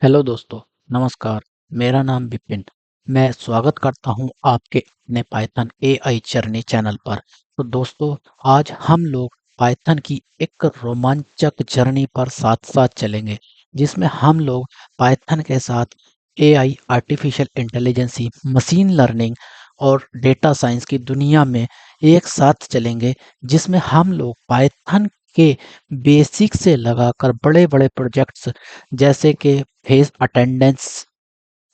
Hello दोस्तों, नमस्कार। मेरा नाम विपिन। मैं स्वागत करता हूं आपके अपने पाइथन एआई जर्नी चैनल पर। तो दोस्तों, आज हम लोग पाइथन की एक रोमांचक जर्नी पर साथ साथ चलेंगे, जिसमें हम लोग पाइथन के साथ AI, artificial intelligence, machine learning और डेटा साइंस की दुनिया में एक साथ चलेंगे, जिसमें हम लोग पाइथन के बेसिक से लगाकर बड़े बड़े प्रोजेक्ट्स जैसे कि फेस अटेंडेंस,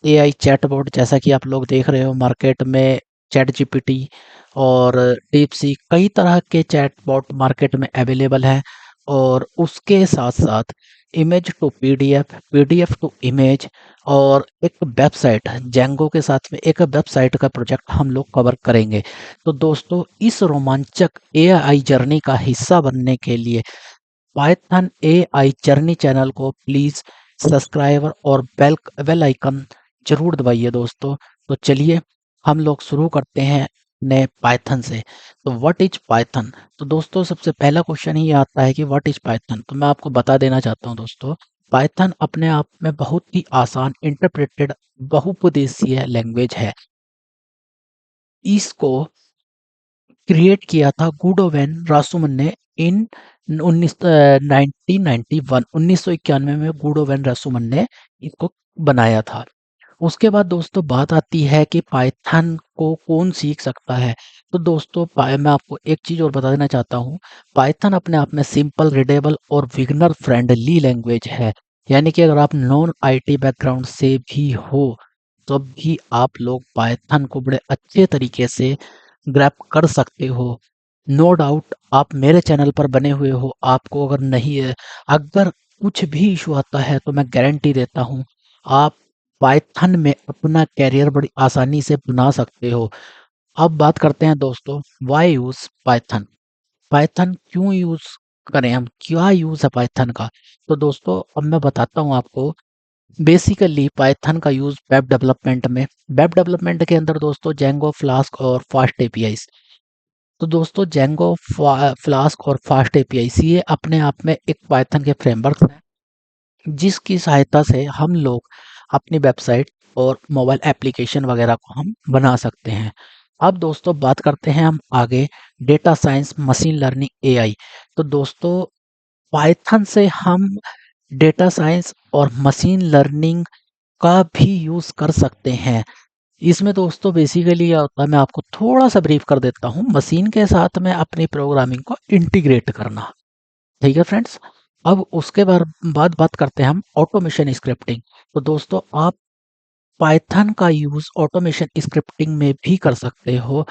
एआई चैटबॉट, जैसा कि आप लोग देख रहे हो मार्केट में चैट जीपीटी और डीप सी, कई तरह के चैटबॉट मार्केट में अवेलेबल है। और उसके साथ साथ image to PDF, PDF to image और एक वेबसाइट जेंगो के साथ में एक वेबसाइट का प्रोजेक्ट हम लोग कवर करेंगे। तो दोस्तों, इस रोमांचक एआई जर्नी का हिस्सा बनने के लिए पाइथन एआई जर्नी चैनल को प्लीज सब्सक्राइब और बेल आइकन जरूर दबाइए दोस्तों। तो चलिए हम लोग शुरू करते हैं नए पाइथन से। तो व्हाट इज पाइथन? तो दोस्तों, सबसे पहला क्वेश्चन ही आता है कि व्हाट इज पाइथन। तो मैं आपको बता देना चाहता हूं दोस्तों, पाइथन अपने आप में बहुत ही आसान, इंटरप्रेटेड, बहुउद्देशीय लैंग्वेज है। इसको क्रिएट किया था गुडोवेन रासुमन ने इन 1991 में गुडोवेन रासुमन ने इसको बनाया था। उसके बाद दोस्तों बात आती है कि पाइथन को कौन सीख सकता है। तो दोस्तों, मैं आपको एक चीज और बता देना चाहता हूँ। पाइथन अपने आप में सिंपल, रीडेबल और बिगिनर फ्रेंडली लैंग्वेज है। यानी कि अगर आप नॉन आईटी बैकग्राउंड से भी हो, तब भी आप लोग पाइथन को बड़े अच्छे तरीके से ग्रैप कर सकते हो। नो डाउट आप मेरे चैनल पर बने हुए हो, आपको अगर नहीं है, अगर कुछ भी इशू आता है तो मैं गारंटी देता हूँ आप पाइथन में अपना कैरियर बड़ी आसानी से बना सकते हो। अब बात करते हैं दोस्तों, वाई यूज पाइथन। पाइथन क्यों यूज करें हम, क्या यूज है पाइथन का? तो दोस्तों, अब मैं बताता हूँ आपको। बेसिकली पाइथन का यूज वेब डेवलपमेंट के अंदर दोस्तों जेंगो, फ्लास्क और फास्ट एपीआई। तो दोस्तों, जेंगो, फ्लास्क और फास्ट एपीआई ये अपने आप में एक पाइथन के फ्रेमवर्क हैं, जिसकी सहायता से हम लोग अपनी वेबसाइट और मोबाइल एप्लीकेशन वगैरह को हम बना सकते हैं। अब दोस्तों बात करते हैं हम आगे, data science, machine learning, AI. तो दोस्तों, पाइथन से हम डेटा साइंस और मशीन लर्निंग का भी यूज कर सकते हैं। इसमें दोस्तों बेसिकली क्या होता है, मैं आपको थोड़ा सा ब्रीफ कर देता हूँ। मशीन के साथ में अपनी प्रोग्रामिंग को इंटीग्रेट करना, ठीक है फ्रेंड्स। अब उसके बाद बात करते हैं हम ऑटोमेशन स्क्रिप्टिंग। तो दोस्तों, आप पाइथन का यूज ऑटोमेशन स्क्रिप्टिंग में भी कर सकते हो।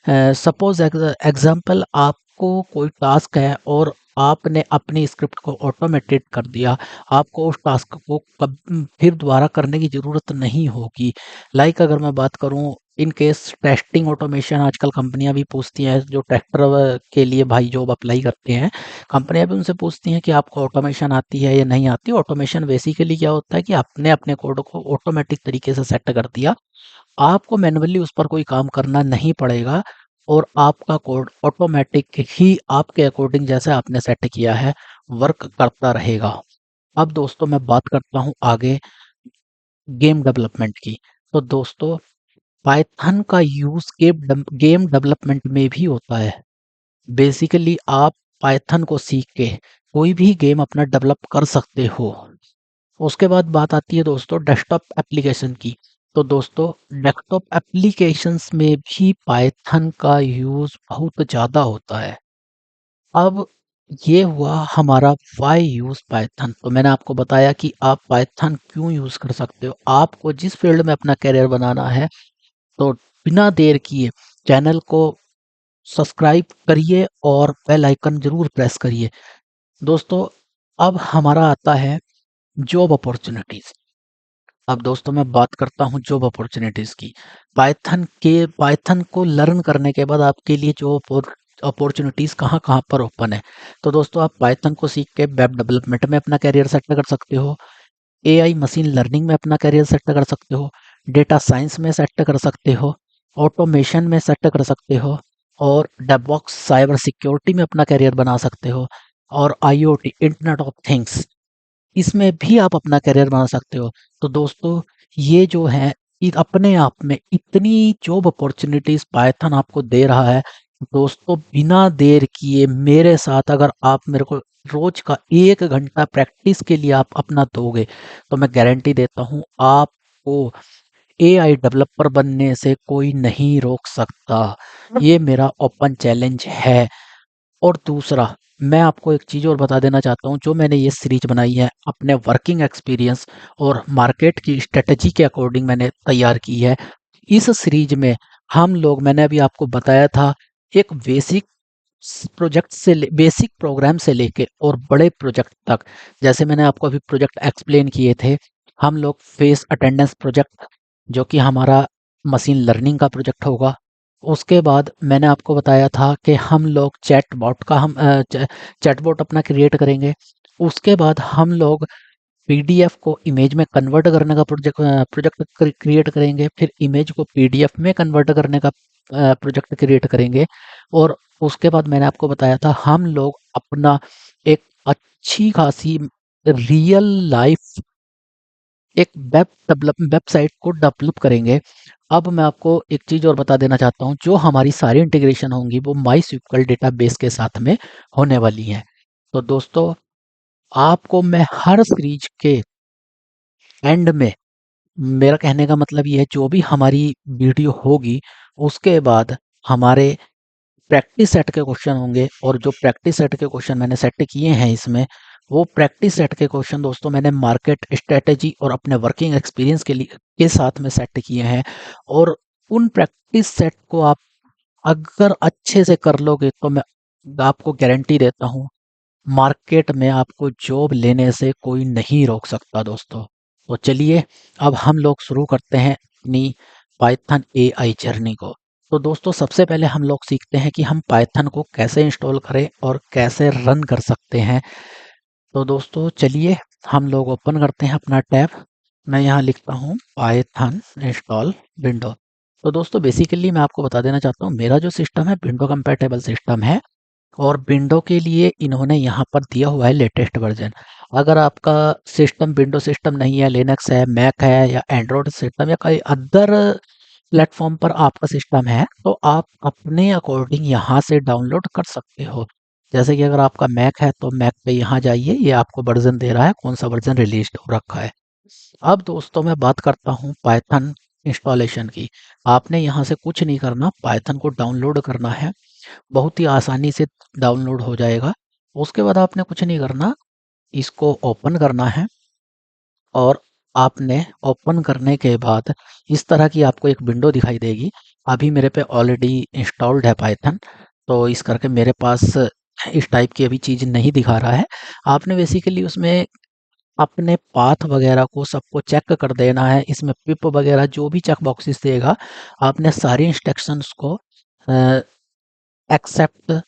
सपोज एग्जांपल, आपको कोई टास्क है और आपने अपनी स्क्रिप्ट को ऑटोमेटेड कर दिया, आपको उस टास्क को कब फिर दोबारा करने की ज़रूरत नहीं होगी। लाइक अगर मैं बात करूं, इन केस टेस्टिंग ऑटोमेशन, आजकल कंपनियां भी पूछती हैं, जो टेस्टर के लिए भाई जॉब अप्लाई करते हैं, कंपनियां भी उनसे पूछती हैं कि आपको ऑटोमेशन आती है या नहीं आती। ऑटोमेशन बेसिकली क्या होता है कि आपने अपने कोड को ऑटोमेटिक तरीके से सेट कर दिया, आपको मैन्युअली उस पर कोई काम करना नहीं पड़ेगा और आपका कोड ऑटोमेटिक ही आपके अकॉर्डिंग जैसे आपने सेट किया है वर्क करता रहेगा। अब दोस्तों मैं बात करता हूँ आगे गेम डेवलपमेंट की। तो दोस्तों, पाइथन का यूज गेम डेवलपमेंट में भी होता है। बेसिकली आप पाइथन को सीख के कोई भी गेम अपना डेवलप कर सकते हो। उसके बाद बात आती है दोस्तों डेस्कटॉप एप्लीकेशन की। तो दोस्तों, डेस्कटॉप एप्लीकेशंस में भी पाइथन का यूज बहुत ज़्यादा होता है। अब ये हुआ हमारा वाई यूज पाइथन। तो मैंने आपको बताया कि आप पाइथन क्यों यूज कर सकते हो। आपको जिस फील्ड में अपना करियर बनाना है, तो बिना देर किए चैनल को सब्सक्राइब करिए और बेल आइकन जरूर प्रेस करिए। दोस्तों, अब हमारा आता है जॉब अपॉर्चुनिटीज। अब दोस्तों मैं बात करता हूँ जॉब अपॉर्चुनिटीज की। पाइथन को लर्न करने के बाद आपके लिए जॉब अपॉर्चुनिटीज कहाँ कहाँ पर ओपन है। तो दोस्तों, आप पाइथन को सीख के वेब डेवलपमेंट में अपना करियर सेट कर सकते हो, एआई मशीन लर्निंग में अपना करियर सेट कर सकते हो, डेटा साइंस में सेट कर सकते हो, ऑटोमेशन में सेट कर सकते हो, और डेवऑप्स, साइबर सिक्योरिटी में अपना करियर बना सकते हो, और आईओटी, इंटरनेट ऑफ थिंग्स, इसमें भी आप अपना करियर बना सकते हो। तो दोस्तों ये जो है अपने आप में इतनी जॉब अपॉर्चुनिटीज पाइथन आपको दे रहा है। दोस्तों बिना देर किए मेरे साथ अगर आप मेरे को रोज का 1 घंटा प्रैक्टिस के लिए आप अपना दोगे तो मैं गारंटी देता हूँ आपको एआई डेवलपर बनने से कोई नहीं रोक सकता। ये मेरा ओपन चैलेंज है। और दूसरा, मैं आपको एक चीज़ और बता देना चाहता हूँ, जो मैंने ये सीरीज बनाई है अपने वर्किंग एक्सपीरियंस और मार्केट की स्ट्रेटजी के अकॉर्डिंग मैंने तैयार की है। इस सीरीज में हम लोग, मैंने अभी आपको बताया था, एक बेसिक प्रोजेक्ट से बेसिक प्रोग्राम से लेके और बड़े प्रोजेक्ट तक, जैसे मैंने आपको अभी प्रोजेक्ट एक्सप्लेन किए थे, हम लोग फेस अटेंडेंस प्रोजेक्ट जो कि हमारा मशीन लर्निंग का प्रोजेक्ट होगा। उसके बाद मैंने आपको बताया था कि हम लोग चैटबॉट अपना क्रिएट करेंगे। उसके बाद हम लोग पीडीएफ को इमेज में कन्वर्ट करने का प्रोजेक्ट क्रिएट करेंगे, फिर इमेज को पीडीएफ में कन्वर्ट करने का प्रोजेक्ट क्रिएट करेंगे। और उसके बाद मैंने आपको बताया था हम लोग अपना एक अच्छी खासी रियल लाइफ एक वेबसाइट को डेवलप करेंगे। अब मैं आपको एक चीज़ और बता देना चाहता हूँ, जो हमारी सारी इंटीग्रेशन होंगी वो माई स्क्यूएल डेटाबेस के साथ में होने वाली हैं। तो दोस्तों आपको मैं हर सीरीज के एंड में, मेरा कहने का मतलब ये है, जो भी हमारी वीडियो होगी उसके बाद हमारे प्रैक्टिस सेट के क्वेश्चन होंगे, और जो प्रैक्टिस सेट के क्वेश्चन मैंने सेट किए हैं इसमें, वो प्रैक्टिस सेट के क्वेश्चन दोस्तों मैंने मार्केट स्ट्रेटेजी और अपने वर्किंग एक्सपीरियंस के साथ में सेट किए हैं। और उन प्रैक्टिस सेट को आप अगर अच्छे से कर लोगे तो मैं आपको गारंटी देता हूँ मार्केट में आपको जॉब लेने से कोई नहीं रोक सकता दोस्तों। तो चलिए अब हम लोग शुरू करते हैं अपनी पाइथन एआई जर्नी को। तो दोस्तों सबसे पहले हम लोग सीखते हैं कि हम पाइथन को कैसे इंस्टॉल करें और कैसे रन कर सकते हैं। तो दोस्तों चलिए हम लोग ओपन करते हैं अपना टैब। मैं यहाँ लिखता हूँ पाइथन इंस्टॉल विंडो। तो दोस्तों बेसिकली मैं आपको बता देना चाहता हूँ, मेरा जो सिस्टम है विंडो कंपैटिबल सिस्टम है, और विंडो के लिए इन्होंने यहाँ पर दिया हुआ है लेटेस्ट वर्जन। अगर आपका सिस्टम विंडो सिस्टम नहीं है, लिनक्स है, मैक है, या एंड्रॉयड सिस्टम या कोई अदर प्लेटफॉर्म पर आपका सिस्टम है, तो आप अपने अकॉर्डिंग यहाँ से डाउनलोड कर सकते हो। जैसे कि अगर आपका मैक है तो मैक पे यहाँ जाइए, ये आपको वर्जन दे रहा है कौन सा वर्जन रिलीज हो रखा है। अब दोस्तों मैं बात करता हूँ पाइथन इंस्टॉलेशन की। आपने यहाँ से कुछ नहीं करना, पाइथन को डाउनलोड करना है, बहुत ही आसानी से डाउनलोड हो जाएगा। उसके बाद आपने कुछ नहीं करना, इसको ओपन करना है, और आपने ओपन करने के बाद इस तरह की आपको एक विंडो दिखाई देगी। अभी मेरे पे ऑलरेडी इंस्टॉल्ड है पाइथन, तो इस करके मेरे पास इस टाइप की अभी चीज़ नहीं दिखा रहा है। आपने बेसिकली उसमें अपने पाथ वगैरह को सबको चेक कर देना है। इसमें पिप वगैरह जो भी चेक बॉक्सेस देगा, आपने सारी इंस्ट्रक्शंस को एक्सेप्ट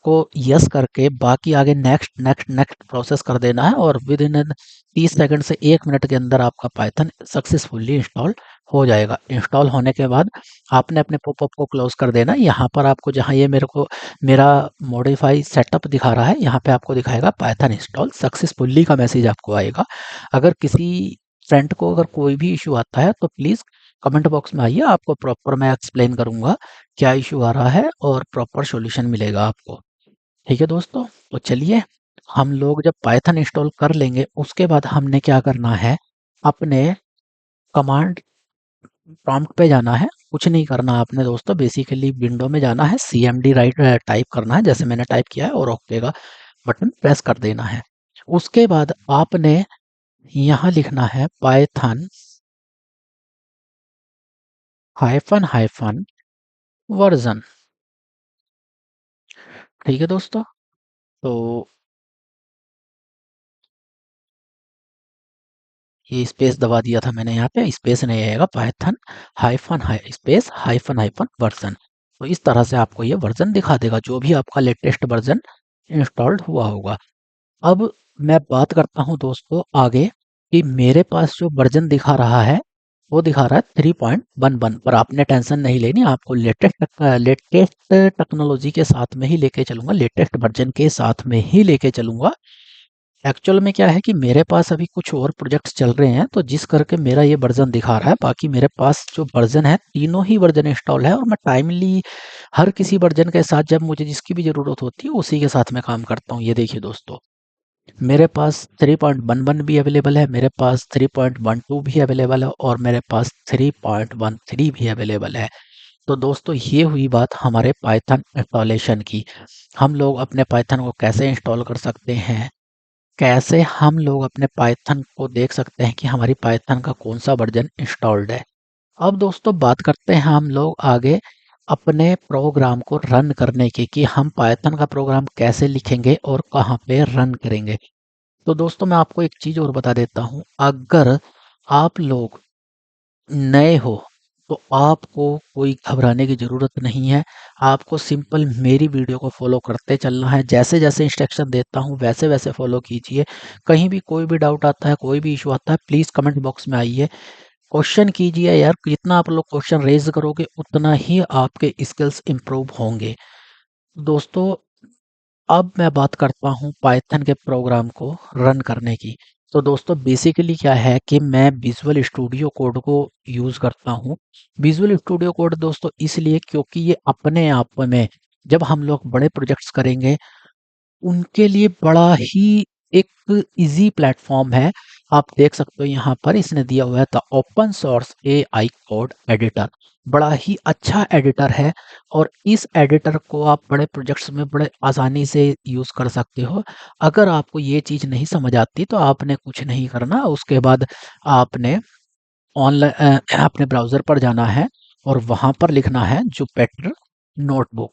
को यस करके बाकी आगे नेक्स्ट नेक्स्ट नेक्स्ट प्रोसेस कर देना है, और विद इन 30 सेकंड से 1 मिनट के अंदर आपका पाइथन सक्सेसफुली इंस्टॉल हो जाएगा। इंस्टॉल होने के बाद आपने अपने पॉपअप को क्लोज कर देना। यहाँ पर आपको, जहाँ ये मेरा मॉडिफाई सेटअप दिखा रहा है, यहाँ पे आपको दिखाएगा पाइथन इंस्टॉल सक्सेसफुली का मैसेज आपको आएगा। अगर किसी फ्रेंड को अगर कोई भी इशू आता है तो प्लीज़ कमेंट बॉक्स में आइए, आपको प्रॉपर मैं एक्सप्लेन करूँगा क्या इशू आ रहा है, और प्रॉपर सॉल्यूशन मिलेगा आपको। ठीक है दोस्तों, तो चलिए हम लोग जब पाइथन इंस्टॉल कर लेंगे उसके बाद हमने क्या करना है, अपने कमांड प्रॉम्प्ट पे जाना है। कुछ नहीं करना आपने दोस्तों, बेसिकली विंडो में जाना है, CMD राइट टाइप करना है जैसे मैंने टाइप किया है, और ओके का बटन प्रेस कर देना है। उसके बाद आपने यहाँ लिखना है पाइथन हाइफन हाइफन वर्जन। ठीक है दोस्तों, तो ये स्पेस दबा दिया था मैंने, यहाँ पे स्पेस नहीं आएगा, Python space hyphen hyphen version. तो इस तरह से आपको ये वर्जन दिखा देगा जो भी आपका लेटेस्ट वर्जन इंस्टॉल्ड हुआ होगा। अब मैं बात करता हूँ दोस्तों आगे, कि मेरे पास जो वर्जन दिखा रहा है वो दिखा रहा है 3.11, पर आपने टेंशन नहीं लेनी, आपको लेटेस्ट टेक्नोलॉजी के साथ में ही लेके चलूंगा, लेटेस्ट वर्जन के साथ में ही लेके चलूंगा। एक्चुअल में क्या है कि मेरे पास अभी कुछ और प्रोजेक्ट्स चल रहे हैं, तो जिस करके मेरा ये वर्जन दिखा रहा है। बाकी मेरे पास जो वर्जन है, तीनों ही वर्जन इंस्टॉल है, और मैं टाइमली हर किसी वर्जन के साथ जब मुझे जिसकी भी ज़रूरत होती है उसी के साथ मैं काम करता हूँ। ये देखिए दोस्तों, मेरे पास 3.11 भी अवेलेबल है, मेरे पास 3.12 भी अवेलेबल है, और मेरे पास 3.13 भी अवेलेबल है। तो दोस्तों, ये हुई बात हमारे पाइथन इंस्टॉलेशन की। हम लोग अपने पाइथन को कैसे इंस्टॉल कर सकते हैं, कैसे हम लोग अपने पाइथन को देख सकते हैं कि हमारी पाइथन का कौन सा वर्जन इंस्टॉल्ड है। अब दोस्तों, बात करते हैं हम लोग आगे अपने प्रोग्राम को रन करने की, कि हम पाइथन का प्रोग्राम कैसे लिखेंगे और कहाँ पे रन करेंगे। तो दोस्तों, मैं आपको एक चीज़ और बता देता हूँ। अगर आप लोग नए हो तो आपको कोई घबराने की ज़रूरत नहीं है। आपको सिंपल मेरी वीडियो को फॉलो करते चलना है। जैसे जैसे इंस्ट्रक्शन देता हूँ वैसे वैसे फॉलो कीजिए। कहीं भी कोई भी डाउट आता है, कोई भी इशू आता है, प्लीज़ कमेंट बॉक्स में आइए, क्वेश्चन कीजिए यार। जितना आप लोग क्वेश्चन रेज करोगे उतना ही आपके स्किल्स इम्प्रूव होंगे। दोस्तों, अब मैं बात करता हूँ पाइथन के प्रोग्राम को रन करने की। तो दोस्तों, बेसिकली क्या है कि मैं विजुअल स्टूडियो कोड को यूज़ करता हूँ। विजुअल स्टूडियो कोड दोस्तों इसलिए क्योंकि ये अपने आप में, जब हम लोग बड़े प्रोजेक्ट्स करेंगे उनके लिए बड़ा ही एक इजी प्लेटफॉर्म है। आप देख सकते हो यहाँ पर इसने दिया हुआ है the open source AI code editor. बड़ा ही अच्छा एडिटर है, और इस एडिटर को आप बड़े प्रोजेक्ट्स में बड़े आसानी से यूज़ कर सकते हो। अगर आपको ये चीज़ नहीं समझ आती तो आपने कुछ नहीं करना, उसके बाद आपने ऑनलाइन अपने ब्राउज़र पर जाना है और वहाँ पर लिखना है जुपिटर नोटबुक।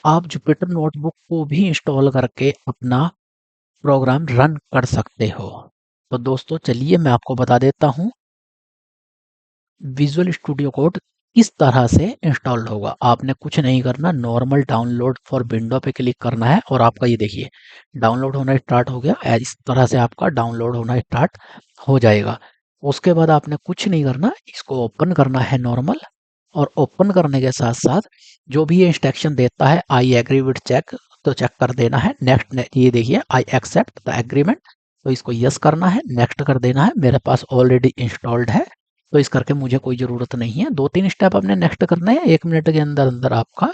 आप जुपिटर नोटबुक को भी इंस्टॉल करके अपना प्रोग्राम रन कर सकते हो। तो दोस्तों, चलिए मैं आपको बता देता हूँ विजुअल स्टूडियो कोड किस तरह से इंस्टॉल होगा। आपने कुछ नहीं करना, नॉर्मल डाउनलोड फॉर विंडो पे क्लिक करना है, और आपका ये देखिए डाउनलोड होना स्टार्ट हो गया। इस तरह से आपका डाउनलोड होना स्टार्ट हो जाएगा। उसके बाद आपने कुछ नहीं करना, इसको ओपन करना है नॉर्मल, और ओपन करने के साथ साथ जो भी ये इंस्ट्रक्शन देता है, आई एग्री विद चेक, तो चेक कर देना है। नेक्स्ट, ये देखिए आई एक्सेप्ट द एग्रीमेंट, तो इसको यस करना है, नेक्स्ट कर देना है। मेरे पास ऑलरेडी इंस्टॉल्ड है, तो इस करके मुझे कोई ज़रूरत नहीं है। 2-3 स्टेप आपने नेक्स्ट करना है, 1 मिनट के अंदर अंदर आपका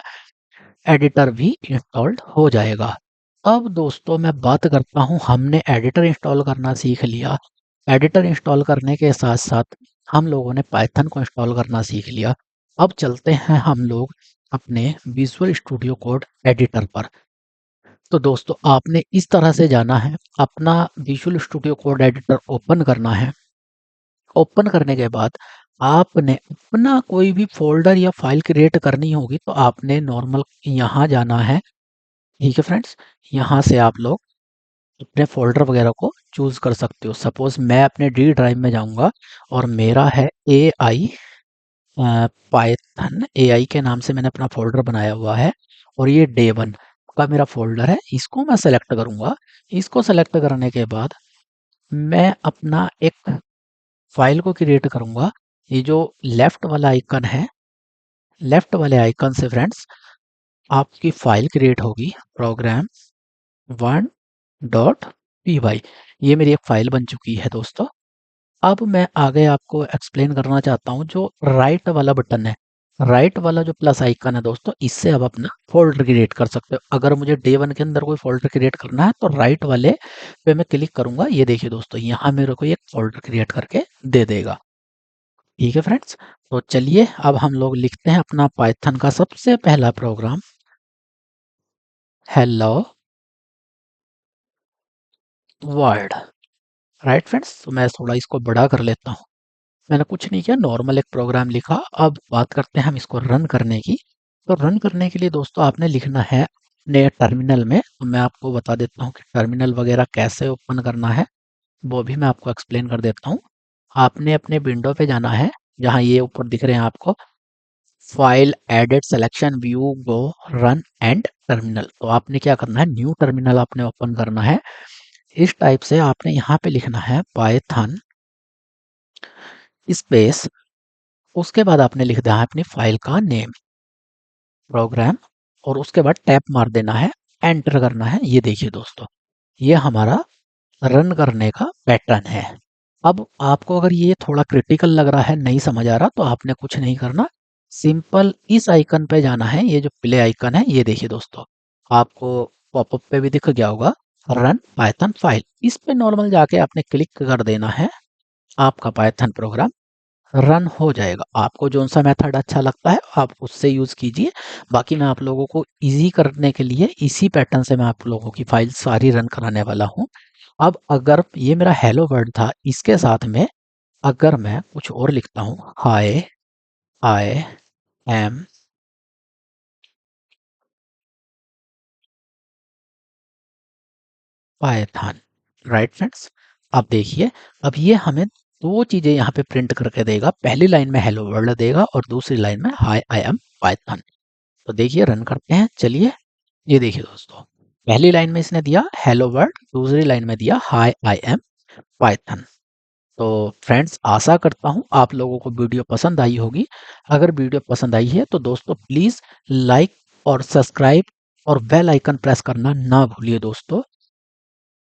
एडिटर भी इंस्टॉल्ड हो जाएगा। अब दोस्तों, मैं बात करता हूँ, हमने एडिटर इंस्टॉल करना सीख लिया। एडिटर इंस्टॉल करने के साथ साथ हम लोगों ने पाइथन को इंस्टॉल करना सीख लिया। अब चलते हैं हम लोग अपने विजुअल स्टूडियो कोड एडिटर पर। तो दोस्तों, आपने इस तरह से जाना है, अपना visual studio code editor open करना है। ओपन करने के बाद आपने अपना कोई भी फ़ोल्डर या फ़ाइल क्रिएट करनी होगी, तो आपने नॉर्मल यहाँ जाना है। ठीक है फ्रेंड्स, यहाँ से आप लोग अपने फ़ोल्डर वगैरह को चूज़ कर सकते हो। सपोज़ मैं अपने डी ड्राइव में जाऊँगा, और मेरा है एआई पाइथन। एआई के नाम से मैंने अपना फ़ोल्डर बनाया हुआ है, और ये डे 1 का मेरा फ़ोल्डर है। इसको मैं सेलेक्ट करूँगा। इसको सेलेक्ट करने के बाद मैं अपना एक फ़ाइल को क्रिएट करूँगा। ये जो लेफ़्ट वाला आइकन है, लेफ़्ट वाले आइकन से फ्रेंड्स आपकी फ़ाइल क्रिएट होगी, प्रोग्राम 1.py। ये मेरी एक फ़ाइल बन चुकी है दोस्तों। अब मैं आगे आपको एक्सप्लेन करना चाहता हूँ, जो राइट वाला बटन है, राइट वाला जो प्लस आइकन है दोस्तों, इससे आप अपना फ़ोल्डर क्रिएट कर सकते हो। अगर मुझे डे 1 के अंदर कोई फ़ोल्डर क्रिएट करना है तो राइट वाले पे मैं क्लिक करूँगा। ये देखिए दोस्तों, यहाँ मेरे को एक फ़ोल्डर क्रिएट करके दे देगा। ठीक है फ्रेंड्स, तो चलिए अब हम लोग लिखते हैं अपना पाइथन का सबसे पहला program, hello world. Right friends, तो मैं थोड़ा इसको बड़ा कर लेता हूँ। मैंने कुछ नहीं किया, नॉर्मल एक प्रोग्राम लिखा। अब बात करते हैं हम इसको रन करने की। तो रन करने के लिए दोस्तों आपने लिखना है अपने टर्मिनल में। तो मैं आपको बता देता हूँ कि टर्मिनल वगैरह कैसे ओपन करना है, वो भी मैं आपको एक्सप्लेन कर देता हूँ। आपने अपने विंडो पे जाना है, जहाँ ये ऊपर दिख रहे हैं आपको, file edit selection view go run and terminal. तो आपने क्या करना है, न्यू टर्मिनल आपने ओपन करना है। इस टाइप से आपने यहाँ पे लिखना है पाइथन स्पेस, उसके बाद आपने लिख दिया है अपनी फाइल का नेम, प्रोग्राम, और उसके बाद टैप मार देना है, एंटर करना है। ये देखिए दोस्तों, ये हमारा रन करने का पैटर्न है। अब आपको अगर ये थोड़ा क्रिटिकल लग रहा है, नहीं समझ आ रहा, तो आपने कुछ नहीं करना, सिंपल इस आइकन पे जाना है, ये जो प्ले आइकन है, ये देखिए दोस्तों, आपको पॉपअप पे भी दिख गया होगा, रन पाइथन फाइल। इस पे नॉर्मल जाके आपने क्लिक कर देना है, आपका पाइथन प्रोग्राम रन हो जाएगा। आपको जौन सा मेथड अच्छा लगता है आप उससे यूज़ कीजिए। बाकी मैं आप लोगों को इजी करने के लिए इसी पैटर्न से मैं आप लोगों की फाइल सारी रन कराने वाला हूँ। अब अगर ये मेरा हेलो वर्ड था, इसके साथ में अगर मैं कुछ और लिखता हूँ, hi I am Python, right friends. अब देखिए, अब ये हमें दो चीजें यहाँ पे प्रिंट करके देगा। पहली लाइन में हेलो वर्ल्ड देगा और दूसरी लाइन में हाय आई एम पाइथन। तो देखिए रन करते हैं, चलिए। ये देखिए दोस्तों, पहली लाइन में इसने दिया हेलो वर्ल्ड, दूसरी लाइन में दिया हाय आई एम पाइथन। तो फ्रेंड्स, आशा करता हूँ आप लोगों को वीडियो पसंद आई होगी। अगर वीडियो पसंद आई है तो दोस्तों प्लीज़ लाइक और सब्सक्राइब और बेल आइकन प्रेस करना ना भूलिए दोस्तों।